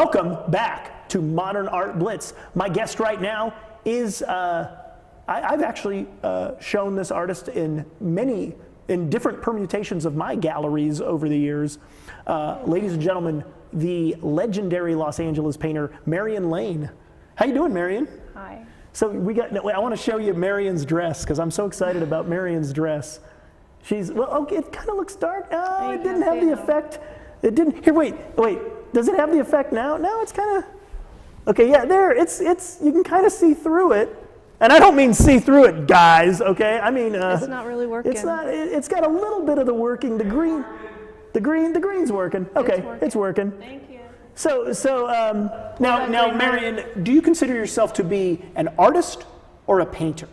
Welcome back to Modern Art Blitz. My guest right now is, I've actually shown this artist in different permutations of my galleries over the years. Ladies and gentlemen, the legendary Los Angeles painter, Marion Lane. How you doing, Marion? Hi. So I want to show you Marion's dress because I'm so excited about Marion's dress. Okay, it kind of looks dark. Oh, it didn't have the effect. It didn't, here, wait. Does it have the effect now? No, it's kind of, okay, yeah, there, you can kind of see through it. And I don't mean see through it, guys, okay? I mean, it's not really working. It's got a little bit of the working, the green's working. Okay, it's working. Thank you. So now, Marion, do you consider yourself to be an artist or a painter?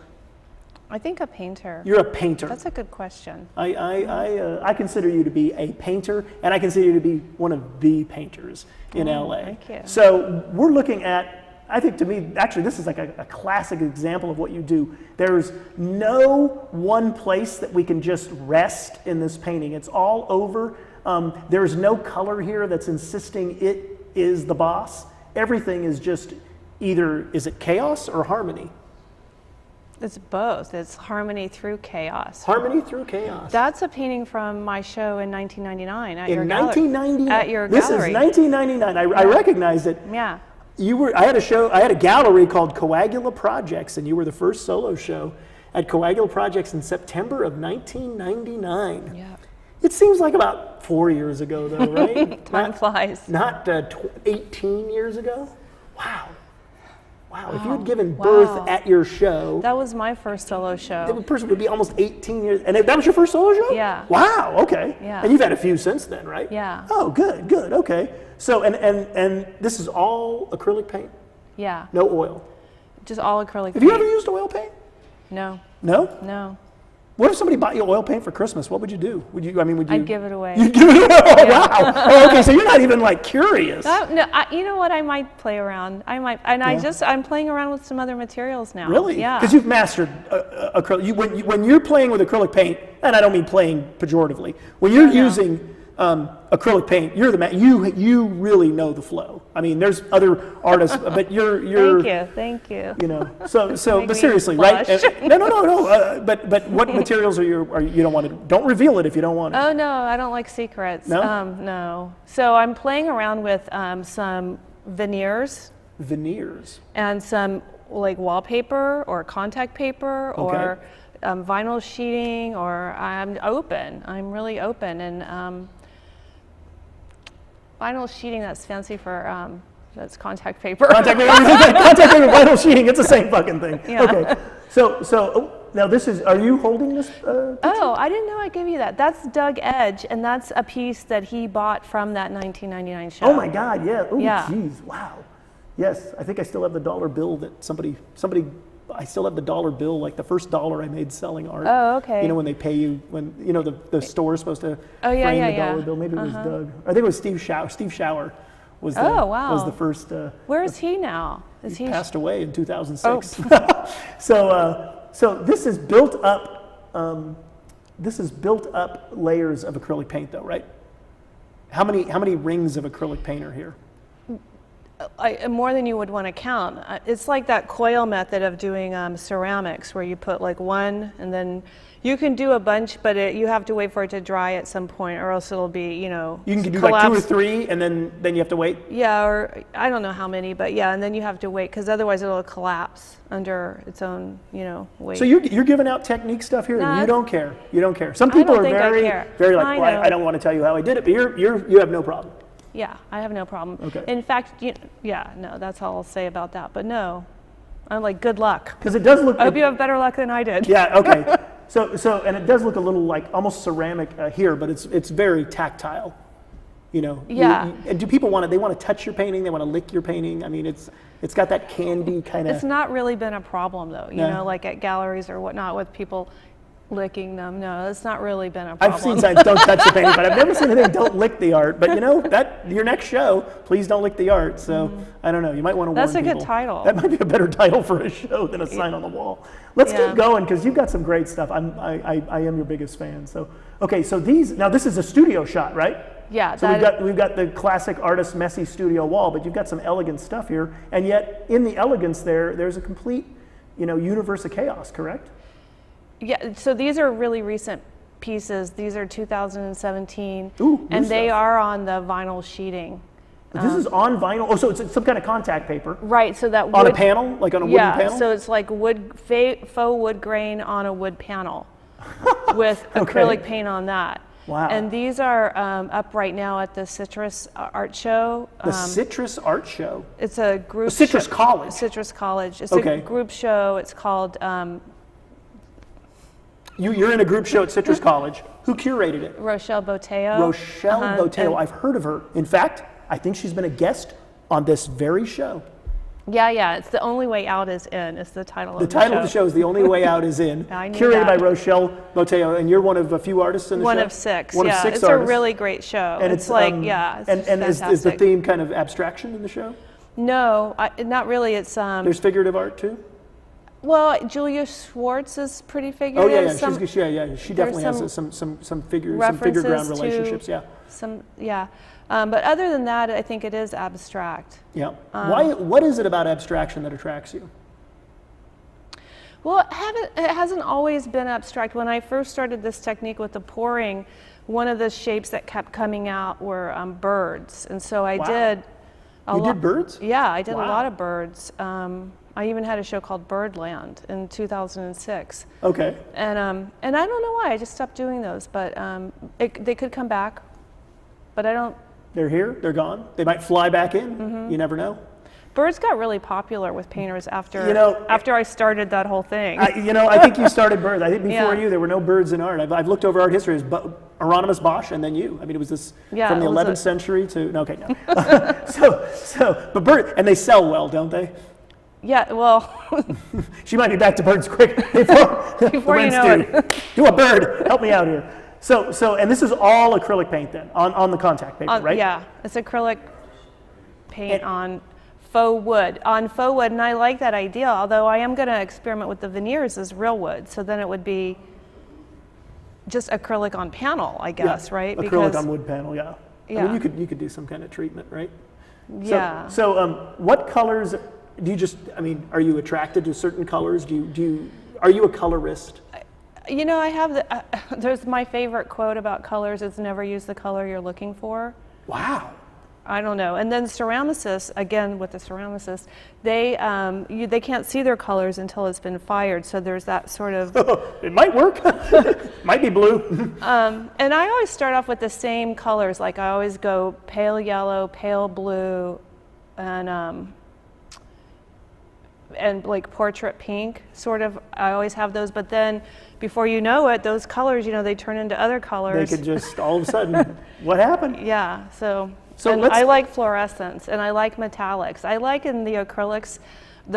I think a painter. You're a painter. That's a good question. I consider you to be a painter, and I consider you to be one of the painters in LA. Thank you. So we're looking at, I think to me, actually this is like a classic example of what you do. There's no one place that we can just rest in this painting. It's all over. There's no color here that's insisting it is the boss. Everything is just either, is it chaos or harmony? It's both. It's harmony through chaos. Harmony through chaos. That's a painting from my show in 1999 at your 1999? At your this gallery. This is 1999. I recognized it. Yeah. I had a gallery called Coagula Projects, and you were the first solo show at Coagula Projects in September of 1999. Yeah. It seems like about 4 years ago, though, right? Time flies. Not 18 years ago? Wow. Wow, if you had given birth at your show. That was my first solo show. The person would be almost 18 years, and that was your first solo show? Yeah. Wow, okay. Yeah. And you've had a few since then, right? Yeah. Oh, good, okay. So, and this is all acrylic paint? Yeah. No oil? Just all acrylic paint. Have you ever used oil paint? No. No? No. What if somebody bought you oil paint for Christmas? What would you do? I'd give it away. You'd give it away? Oh, wow. Oh, okay, so you're not even like curious. No, you know what? I might play around. I'm playing around with some other materials now. Really? Yeah. Because you've mastered acrylic. When you're playing with acrylic paint, and I don't mean playing pejoratively, when you're using acrylic paint, you're the man. You really know the flow. I mean, there's other artists, but you're. Thank you. You know, but seriously, right? No. But what materials are you don't want to? Don't reveal it if you don't want to. Oh no, I don't like secrets. No. No. So I'm playing around with some veneers. Veneers. And some like wallpaper or contact paper or vinyl sheeting, or I'm open. I'm really open, and vinyl sheeting, that's fancy for that's contact paper. Contact paper, vinyl sheeting, it's the same fucking thing. Yeah. Okay, so now this is, are you holding this picture? Oh, I didn't know I gave you that. That's Doug Edge, and that's a piece that he bought from that 1999 show. Oh my God, yeah. Oh, yeah. Geez, wow. Yes, I think I still have the dollar bill that somebody, I still have the dollar bill, like the first dollar I made selling art. Oh, okay. You know, when they pay you, when, you know, the store is supposed to frame the dollar bill. Maybe it was Doug. I think it was Steve Schauer. Steve Schauer was the first. Where is he now? He passed away in 2006. Oh. So this is built up. This is built up layers of acrylic paint, though, right? How many rings of acrylic paint are here? More than you would want to count. It's like that coil method of doing ceramics, where you put like one, and then you can do a bunch, but you have to wait for it to dry at some point, or else it'll be, you know, you can do like 2 or 3, and then you have to wait. Yeah, or I don't know how many, but yeah, and then you have to wait because otherwise it'll collapse under its own, you know, weight. So you're giving out technique stuff here, and you don't care. You don't care. Some people are very like, well, I don't want to tell you how I did it, but you have no problem. Yeah, I have no problem. Okay. In fact, no, that's all I'll say about that. But no, I'm like, good luck. Because it does look. I hope you have better luck than I did. Yeah. Okay. So and it does look a little like almost ceramic here, but it's very tactile. You know. Yeah. And do people want to? They want to touch your painting. They want to lick your painting. I mean, it's got that candy kind of. It's not really been a problem though. You know, like at galleries or whatnot with people licking them. No, it's not really been a problem. I've seen signs, don't touch the painting, but I've never seen anything, don't lick the art. But you know, that your next show, please don't lick the art. So I don't know, you might want to warn people. That's a good title. That might be a better title for a show than a sign on the wall. Let's keep going, because you've got some great stuff. I am your biggest fan. So, okay, so this is a studio shot, right? Yeah. So we've got the classic artist messy studio wall, but you've got some elegant stuff here, and yet in the elegance there's a complete, universe of chaos, correct? Yeah, so these are really recent pieces. These are 2017, Ooh, and they stuff. are on the vinyl sheeting. This is on vinyl. Oh, so it's some kind of contact paper. Right, so that on a panel, like on a wooden panel? Yeah, so it's like faux wood grain on a wood panel with acrylic paint on that. Wow. And these are up right now at the Citrus Art Show. The Citrus Art Show? It's a group Citrus College? Citrus College. It's a group show. It's called... You're in a group show at Citrus College. Who curated it? Rochelle Boteo. Rochelle Boteo. I've heard of her. In fact, I think she's been a guest on this very show. Yeah. It's The Only Way Out Is In. It's the title of the show. The title of the show is The Only Way Out Is In. Curated by Rochelle Boteo. And you're one of a few artists in the show? One of six. One of six it's artists. a really great show. And it's like, it's and is the theme kind of abstraction in the show? No, not really. It's There's figurative art too? Well, Julia Schwartz is pretty figurative. Oh yeah. She definitely has some figure ground relationships. But other than that, I think it is abstract. Yeah. What is it about abstraction that attracts you? Well, it hasn't always been abstract. When I first started this technique with the pouring, one of the shapes that kept coming out were birds, and so I did. You did birds? Yeah, I did a lot of birds. I even had a show called Birdland in 2006. Okay. And I don't know why, I just stopped doing those, but they could come back, but I don't. They're here, they're gone. They might fly back in, you never know. Birds got really popular with painters after I started that whole thing. I think you started birds. I think before you, there were no birds in art. I've looked over art history. It was Hieronymus Bosch and then you. I mean, it was this from the 11th century to, no. But bird, and they sell well, don't they? Yeah, well. She might be back to birds quick before you know it. Do a bird, help me out here. So, and this is all acrylic paint then, on the contact paper, right? Yeah, it's acrylic paint on faux wood, and I like that idea, although I am going to experiment with the veneers as real wood, so then it would be just acrylic on panel, I guess, right? Acrylic on wood panel, I mean, you could do some kind of treatment, right? Yeah. So what colors do you are you attracted to certain colors? Are you a colorist? I have there's my favorite quote about colors is never use the color you're looking for. Wow. I don't know. And then ceramicists, again with the ceramicists, they can't see their colors until it's been fired. So there's that sort of. It might work. Might be blue. And I always start off with the same colors. Like I always go pale yellow, pale blue, and like portrait pink. Sort of. I always have those. But then, before you know it, those colors, they turn into other colors. They could just all of a sudden. What happened? Yeah. So and I like fluorescence and I like metallics. I like in the acrylics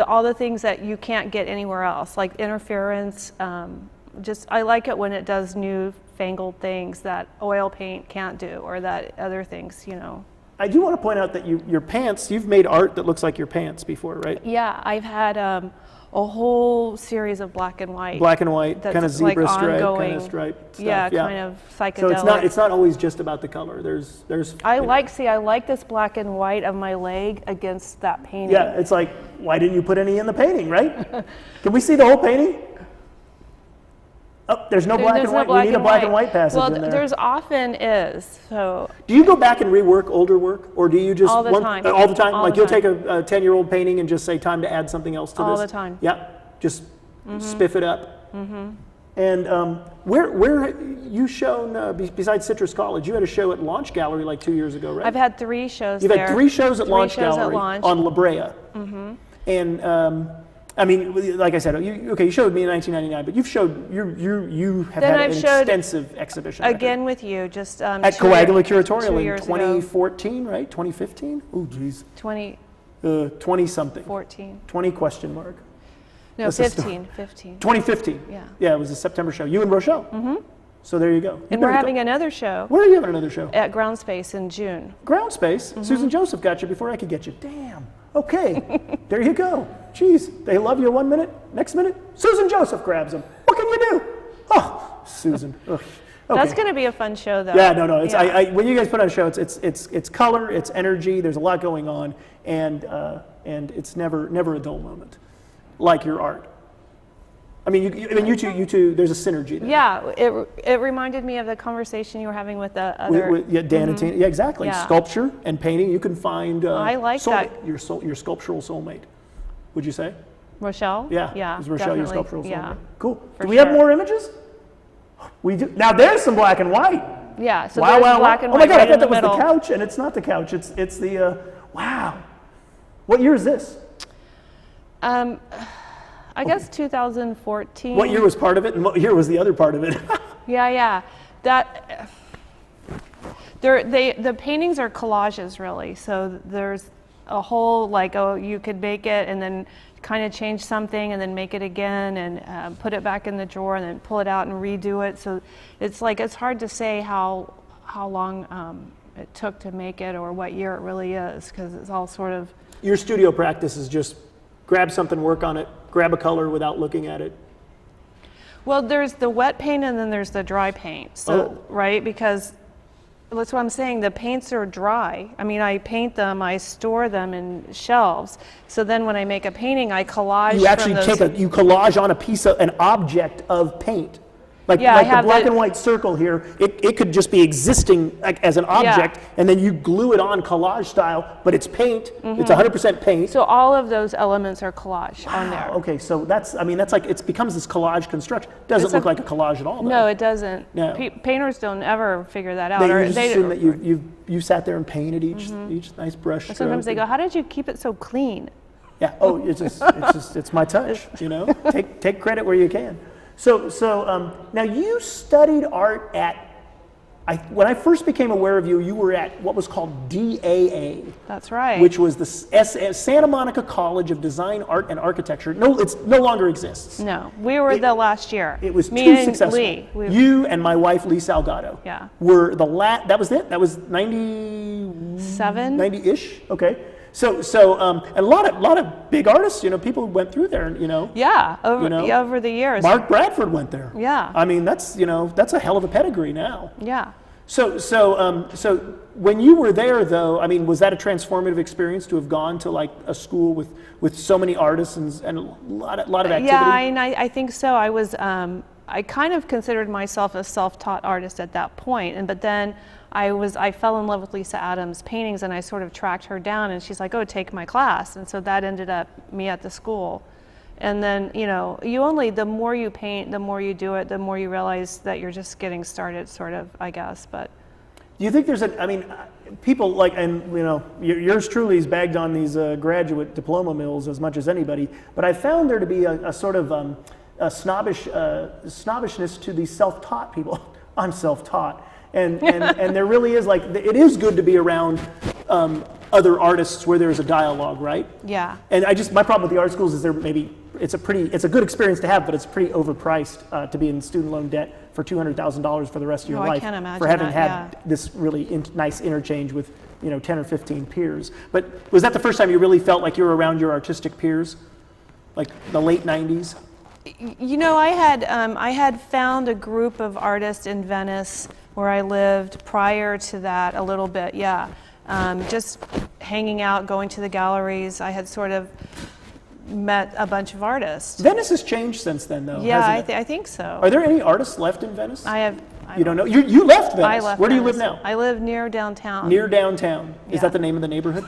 all the things that you can't get anywhere else, like interference. I like it when it does newfangled things that oil paint can't do or that other things, I do want to point out that your pants, you've made art that looks like your pants before, right? Yeah, I've had a whole series of black and white. Black and white, kind of zebra like stripe, ongoing, kind of stripe stuff. Yeah, kind of psychedelic. So it's not always just about the color. I like this black and white of my leg against that painting. Yeah, it's like, why didn't you put any in the painting, right? Can we see the whole painting? Oh, there's no black and white. We need a black and white passage in there. Well, there's often is. So. Do you go back and rework older work, or do you just all the time? All the time. Like you'll take a 10-year-old painting and just say, time to add something else to this. All the time. Yeah, just spiff it up. Mm-hmm. And where you shown besides Citrus College? You had a show at Launch Gallery like 2 years ago, right? I've had 3 shows. You've had 3 shows at Launch Gallery on La Brea. Mm-hmm. And I mean, like I said, you showed me in 1999, but you have had an extensive exhibition. Again with you, just at Coagula Curatorial in 2014, ago. Right? 2015? Oh, geez. 20-something. 14. 20 question mark. No, 15. 2015. Yeah. Yeah, it was a September show. You and Rochelle. Mm-hmm. So there you go. And we're having another show. Where are you having another show? At Ground Space in June. Ground Space? Mm-hmm. Susan Joseph got you before I could get you. Damn. Okay. There you go. Jeez, they love you 1 minute. Next minute, Susan Joseph grabs them. What can you do? Oh, Susan. Ugh. That's going to be a fun show, though. Yeah, no. It's, Yeah. when you guys put on a show, it's color, it's energy. There's a lot going on, and it's never a dull moment, like your art. I mean, you two. There's a synergy there. Yeah, it reminded me of the conversation you were having with the other. Yeah, Dan and Tina. Yeah, exactly. Yeah. Sculpture and painting. You can find. I like that. Your sculptural soulmate. Would you say? Rochelle? Yeah. Yeah. Is Rochelle your definitely. sculptural soulmate? Yeah. Cool. For Do we have sure. more images? We do. Now there's some black and white. Yeah, so Wow, there's wow, black wow. and Oh my white God, right I thought in the that was middle. the couch, and it's not the couch. It's the. Wow. What year is this? I guess 2014. What year was part of it, and what year was the other part of it? Yeah. That the paintings are collages, really. So there's a whole, like, you could make it and then kind of change something and then make it again and put it back in the drawer and then pull it out and redo it. So it's hard to say how long it took to make it or what year it really is, because it's all sort of. Your studio practice is just grab something, work on it, grab a color without looking at it. Well, there's the wet paint and then there's the dry paint. So, right, because that's what I'm saying, the paints are dry. I mean, I paint them, I store them in shelves. So then when I make a painting, I collage. You actually from those. you collage on a piece of an object of paint. Like, Yeah, like I the have black the- and white circle here, it could just be existing like as an object, and then you glue it on collage style, but it's paint, it's 100% paint. So all of those elements are collage on there. Okay, so that's like, it becomes this collage construction. Doesn't It's look a- like a collage at all, though. No, it doesn't. No. Painters don't ever figure that out. They or just assume that you sat there and painted each nice brush stroke. Sometimes they go, "How did you keep it so clean?" Yeah. Oh, it's my touch. You know, take credit where you can. So now you studied art at. When I first became aware of you, you were at what was called DAA. That's right. Which was the Santa Monica College of Design, Art, and Architecture. No, it no longer exists. No, we were the last year. It was Me too and successful. Lee. You and my wife, Lee Salgado. Yeah. Were the that was it? That was 90-ish? Okay. So and a lot of big artists, people went through there, Yeah, over the years. Mark Bradford went there. Yeah. I mean, that's a hell of a pedigree now. Yeah. So when you were there, though, I mean, was that a transformative experience to have gone to like a school with so many artists and a lot of activity? Yeah, I think so. I was I kind of considered myself a self-taught artist at that point, but then I fell in love with Lisa Adams' paintings, and I sort of tracked her down, and she's like, "Oh, take my class," and so that ended up me at the school. And then, the more you paint, the more you do it, the more you realize that you're just getting started, sort of, I guess. But do you think there's people like, and yours truly is bagged on these graduate diploma mills as much as anybody, but I found there to be a sort of a snobbishness to these self-taught people. I'm self-taught. And there really is, like, it is good to be around other artists where there's a dialogue, right? yeah. And my problem with the art schools is it's a good experience to have, but it's pretty overpriced to be in student loan debt for $200,000 for the rest of your Oh, I life can't imagine for having that, had this really nice interchange with 10 or 15 peers. But was that the first time you really felt like you were around your artistic peers, like the late 90s? I had found a group of artists in Venice where I lived prior to that a little bit, yeah. Just hanging out, going to the galleries. I had sort of met a bunch of artists. Venice has changed since then, though. Yeah, hasn't it? I think so. Are there any artists left in Venice? I You don't know? You left Venice. I left Where do you Venice. live now? I live near downtown. Near downtown. Is Yeah. that the name of the neighborhood?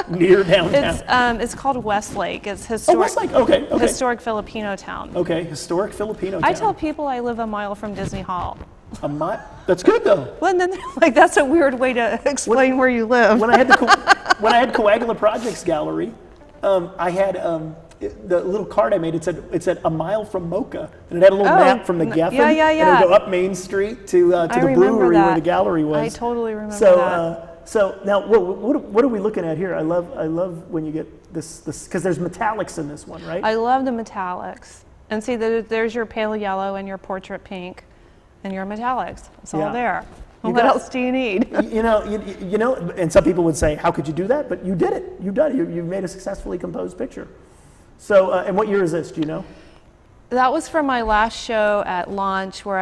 Near downtown. It's called Westlake. It's historic. Westlake. Okay. Historic Filipino town. Okay, historic Filipino town. I tell people I live a mile from Disney Hall. That's good, though. Well, and then they're like, that's a weird way to explain where you live. When I had Coagula Projects Gallery, I had the little card I made. It said a mile from Mocha, and it had a little map from the Geffen. yeah. And it would go up Main Street to the brewery where the gallery was. I totally remember that. So now, what are we looking at here? I love when you get this because there's metallics in this one, right? I love the metallics. And see, there's your pale yellow and your portrait pink, and your metallics. It's all there. What else do you need? You know, and some people would say, "How could you do that?" But you did it. You've done it. You've made a successfully composed picture. So, and what year is this? Do you know? That was from my last show at Launch, where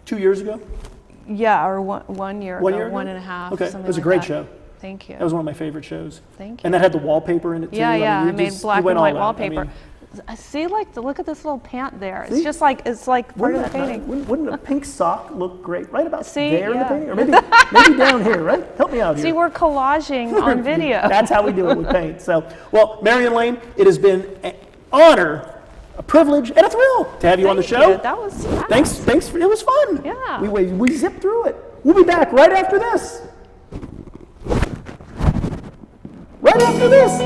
2 years ago? Yeah, or one year ago, 1 year ago? 1.5. Okay, something it was a like great that. show. Thank you. That was one of my favorite shows. Thank you. And that had the wallpaper in it too. Yeah, yeah. you I made just- black you went and white all out. I wallpaper. mean, See, look at this little pant there. See? It's just like part of the wouldn't, that, painting. wouldn't a pink sock look great? Right about See, there in the yeah. painting? Or maybe down here, right? Help me out here. See, we're collaging on video. That's how we do it with paint. So, well, Marion Lane, it has been an honor, a privilege, and a thrill to have you on the Thank show. you. That was fast. Thanks. It was fun. Yeah. We zipped through it. We'll be back right after this. Right after this.